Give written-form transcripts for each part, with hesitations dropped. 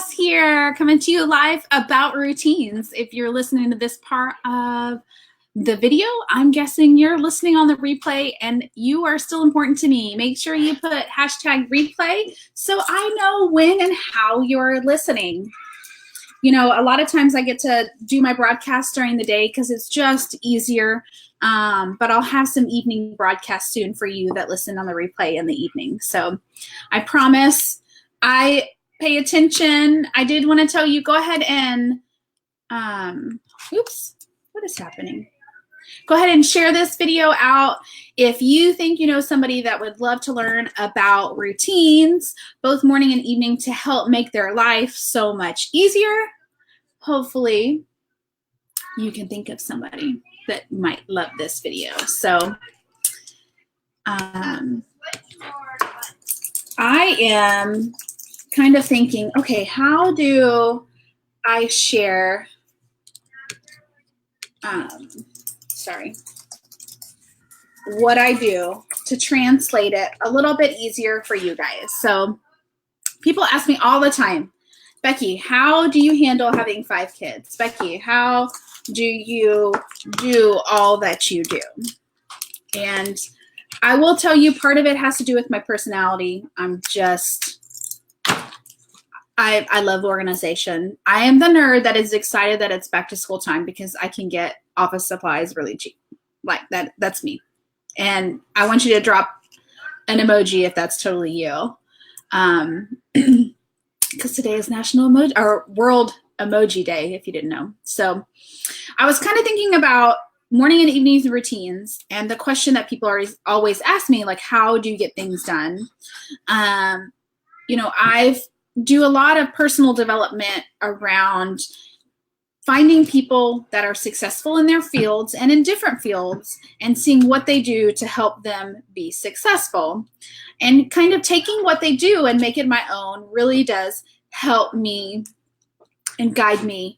Rojas here, coming to you live about routines. If you're listening to this part of the video, I'm guessing you're listening on the replay and you are still important to me. Make sure you put hashtag replay so I know when and how you're listening. You know, a lot of times I get to do my broadcast during the day because it's just easier. But I'll have some evening broadcasts soon for you that listen on the replay in the evening. So I promise I pay attention. I did want to tell you, go ahead and, oops, what is happening? Go ahead and share this video out. If you think you know somebody that would love to learn about routines, both morning and evening, to help make their life so much easier, hopefully you can think of somebody that might love this video. So I am kind of thinking, okay, how do I share, what I do to translate it a little bit easier for you guys. So people ask me all the time, Becky, how do you handle having 5 kids? Becky, how do you do all that you do? And I will tell you, part of it has to do with my personality. I love organization. I am the nerd that is excited that it's back to school time because I can get office supplies really cheap. Like that's me. And I want you to drop an emoji if that's totally you. Because today is World Emoji Day, if you didn't know. So I was kind of thinking about morning and evening routines, and the question that people always ask me, like, how do you get things done? You know, I do a lot of personal development around finding people that are successful in their fields and in different fields and seeing what they do to help them be successful. And kind of taking what they do and make it my own really does help me and guide me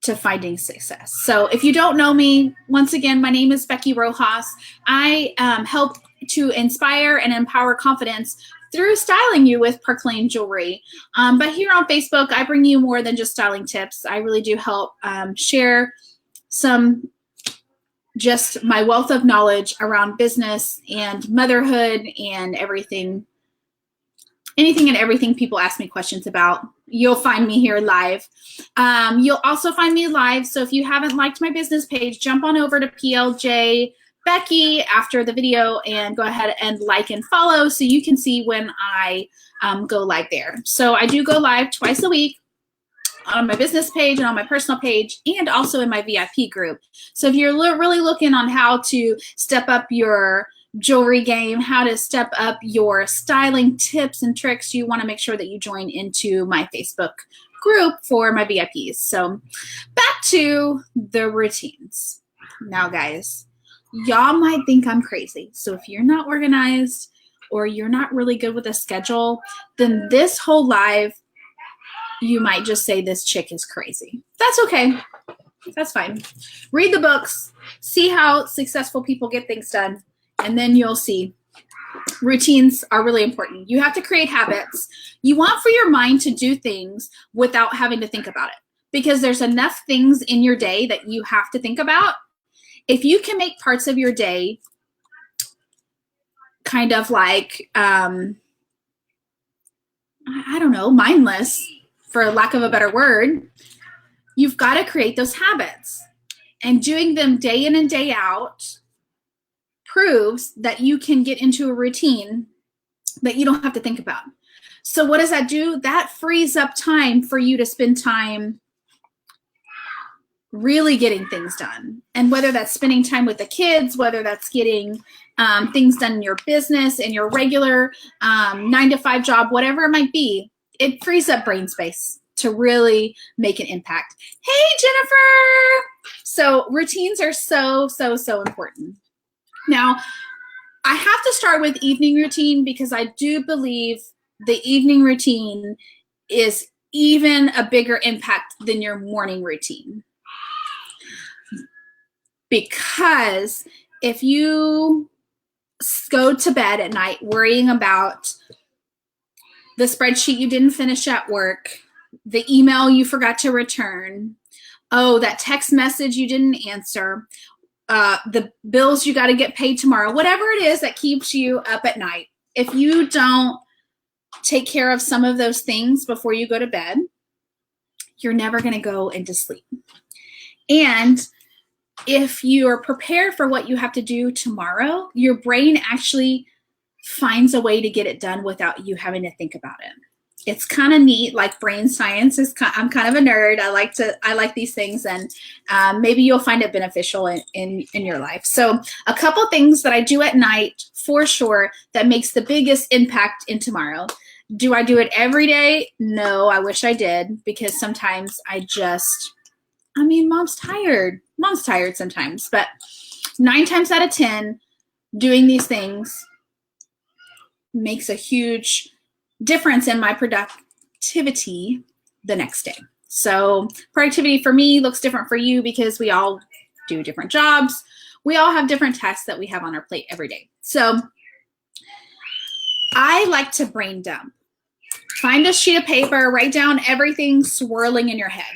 to finding success. So if you don't know me, once again, my name is Becky Rojas. I help to inspire and empower confidence through styling you with Park Lane jewelry. But here on Facebook, I bring you more than just styling tips. I really do help share just my wealth of knowledge around business and motherhood and anything and everything people ask me questions about. You'll find me here live. You'll also find me live. So if you haven't liked my business page, jump on over to PLJ Becky after the video and go ahead and like and follow so you can see when I go live there. So I do go live twice a week on my business page and on my personal page and also in my VIP group. So if you're really looking on how to step up your jewelry game, how to step up your styling tips and tricks, you want to make sure that you join into my Facebook group for my VIPs. So back to the routines. Now, guys, y'all might think I'm crazy. So if you're not organized or you're not really good with a schedule, then this whole live, you might just say this chick is crazy. That's okay. That's fine. Read the books, see how successful people get things done, and then you'll see routines are really important. You have to create habits. You want for your mind to do things without having to think about it, because there's enough things in your day that you have to think about. If you can make parts of your day kind of like, I don't know, mindless, for lack of a better word, you've got to create those habits. And doing them day in and day out proves that you can get into a routine that you don't have to think about. So what does that do? That frees up time for you to spend time really getting things done. And whether that's spending time with the kids, whether that's getting things done in your business, in your regular 9-to-5 job, whatever it might be, it frees up brain space to really make an impact. Hey, Jennifer! So routines are so important. Now, I have to start with evening routine because I do believe the evening routine is even a bigger impact than your morning routine. Because if you go to bed at night worrying about the spreadsheet you didn't finish at work, the email you forgot to return, oh, that text message you didn't answer, the bills you got to get paid tomorrow, whatever it is that keeps you up at night. If you don't take care of some of those things before you go to bed, you're never going to go into sleep. And if you are prepared for what you have to do tomorrow, your brain actually finds a way to get it done without you having to think about it. It's kind of neat, like brain science is. I'm kind of a nerd. I like these things, and maybe you'll find it beneficial in your life. So a couple things that I do at night for sure that makes the biggest impact in tomorrow. Do I do it every day? No, I wish I did, because sometimes mom's tired. Mom's tired sometimes, but 9 times out of 10, doing these things makes a huge difference in my productivity the next day. So productivity for me looks different for you because we all do different jobs. We all have different tasks that we have on our plate every day. So I like to brain dump. Find a sheet of paper, write down everything swirling in your head.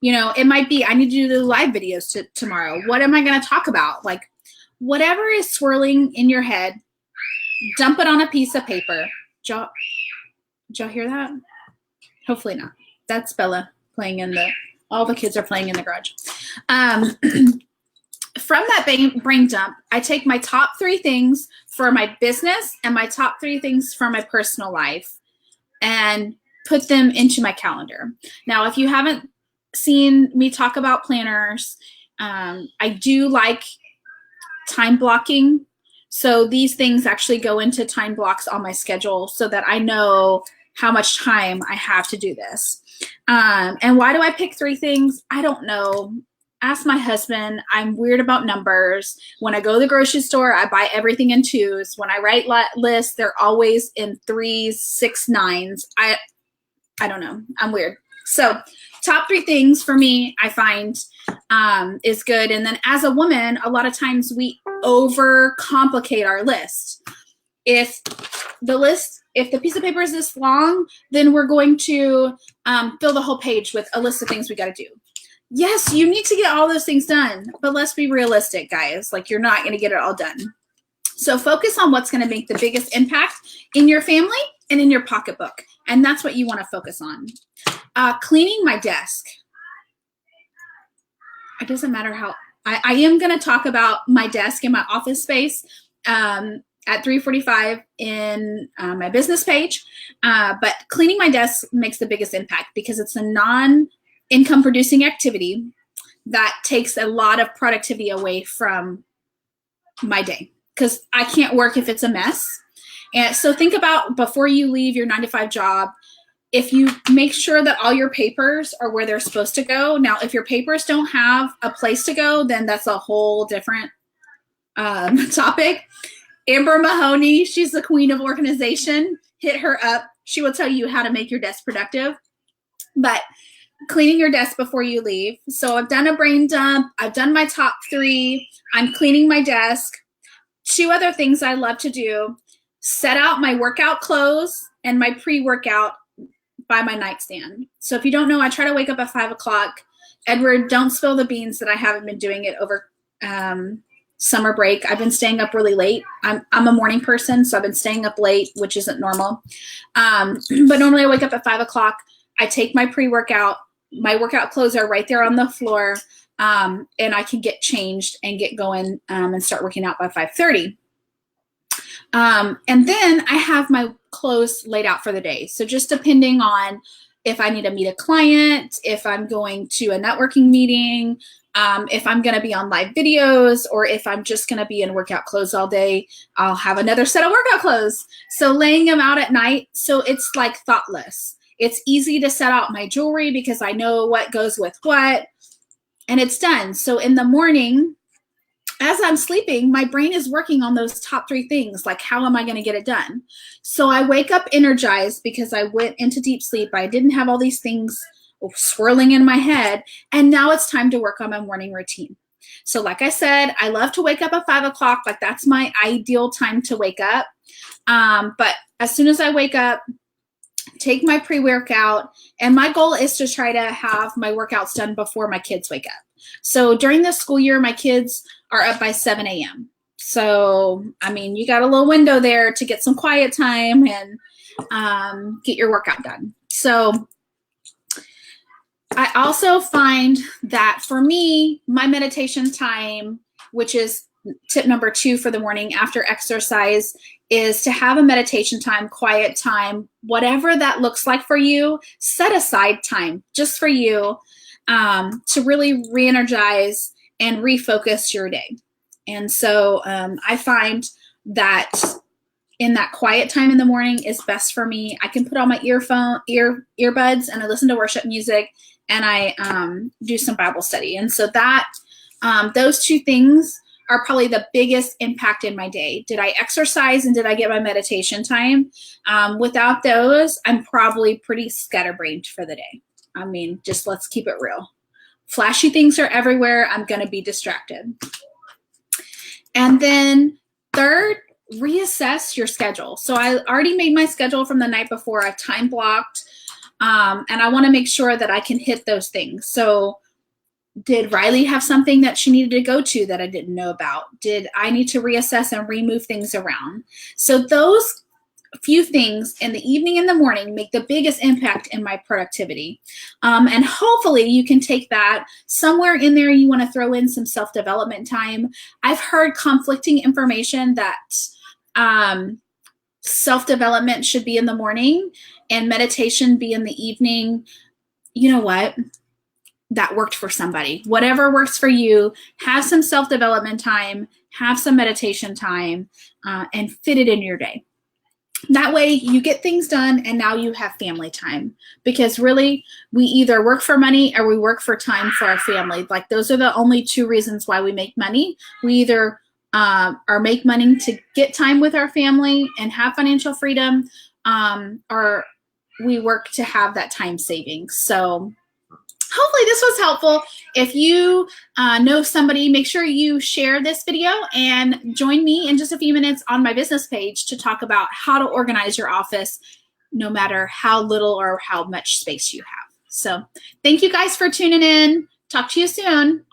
You know, it might be, I need to do the live videos tomorrow. What am I going to talk about? Like, whatever is swirling in your head, dump it on a piece of paper. Did y'all hear that? Hopefully not. That's Bella playing all the kids are playing in the garage. From that brain dump, I take my top 3 things for my business and my top 3 things for my personal life and put them into my calendar. Now, if you haven't seen me talk about planners, I do like time blocking. So these things actually go into time blocks on my schedule so that I know how much time I have to do this. And why do I pick 3 things? I don't know. Ask my husband. I'm weird about numbers. When I go to the grocery store, I buy everything in 2s. When I write lists, they're always in 3s, 6, 9s. I don't know. I'm weird. So top 3 things for me, I find is good. And then as a woman, a lot of times we overcomplicate our list. If the piece of paper is this long, then we're going to fill the whole page with a list of things we got to do. Yes, you need to get all those things done, but let's be realistic, guys. Like, you're not going to get it all done. So focus on what's going to make the biggest impact in your family and in your pocketbook. And that's what you want to focus on. Cleaning my desk. It doesn't matter how, I am going to talk about my desk in my office space at 3:45 in my business page. But cleaning my desk makes the biggest impact because it's a non-income producing activity that takes a lot of productivity away from my day because I can't work if it's a mess. And so think about before you leave your 9-to-5 job, if you make sure that all your papers are where they're supposed to go. Now, if your papers don't have a place to go, then that's a whole different topic. Amber Mahoney, she's the queen of organization. Hit her up. She will tell you how to make your desk productive. But cleaning your desk before you leave. So I've done a brain dump. I've done my top 3. I'm cleaning my desk. 2 other things I love to do: set out my workout clothes and my pre-workout by my nightstand. So if you don't know, I try to wake up at 5 o'clock. Edward, don't spill the beans that I haven't been doing it over summer break. I've been staying up really late. I'm a morning person, so I've been staying up late, which isn't normal. But normally I wake up at 5 o'clock. I take my pre-workout. My workout clothes are right there on the floor, and I can get changed and get going and start working out by 5:30. And then I have my clothes laid out for the day. So just depending on if I need to meet a client, if I'm going to a networking meeting, if I'm going to be on live videos, or if I'm just going to be in workout clothes all day, I'll have another set of workout clothes. So laying them out at night, so it's like thoughtless. It's easy to set out my jewelry because I know what goes with what, and it's done. So in the morning, as I'm sleeping, my brain is working on those top 3 things, like how am I going to get it done? So I wake up energized because I went into deep sleep. I didn't have all these things swirling in my head, and now it's time to work on my morning routine. So like I said, I love to wake up at 5 o'clock. Like, that's my ideal time to wake up. But as soon as I wake up, take my pre-workout, and my goal is to try to have my workouts done before my kids wake up. So during the school year, my kids are up by 7 a.m. So, I mean, you got a little window there to get some quiet time and get your workout done. So I also find that for me, my meditation time, which is tip number 2 for the morning after exercise, is to have a meditation time, quiet time, whatever that looks like for you. Set aside time just for you to really re-energize and refocus your day. And so I find that in that quiet time in the morning is best for me. I can put on my earbuds and I listen to worship music, and I do some Bible study. And so that those 2 things are probably the biggest impact in my day. Did I exercise and did I get my meditation time? Without those, I'm probably pretty scatterbrained for the day. I mean, just let's keep it real. Flashy things are everywhere. I'm going to be distracted. And then third, reassess your schedule. So I already made my schedule from the night before. I've time blocked, and I want to make sure that I can hit those things. So did Riley have something that she needed to go to that I didn't know about? Did I need to reassess and remove things around? So those few things in the evening and the morning make the biggest impact in my productivity. And hopefully you can take that somewhere in there. You want to throw in some self-development time. I've heard conflicting information that self-development should be in the morning and meditation be in the evening. You know what? That worked for somebody. Whatever works for you, have some self-development time, have some meditation time, and fit it in your day. That way you get things done and now you have family time, because really we either work for money or we work for time for our family. Like those are the only 2 reasons why we make money. We either or make money to get time with our family and have financial freedom, or we work to have that time savings. So hopefully this was helpful. If you know somebody, make sure you share this video and join me in just a few minutes on my business page to talk about how to organize your office no matter how little or how much space you have. So thank you guys for tuning in. Talk to you soon.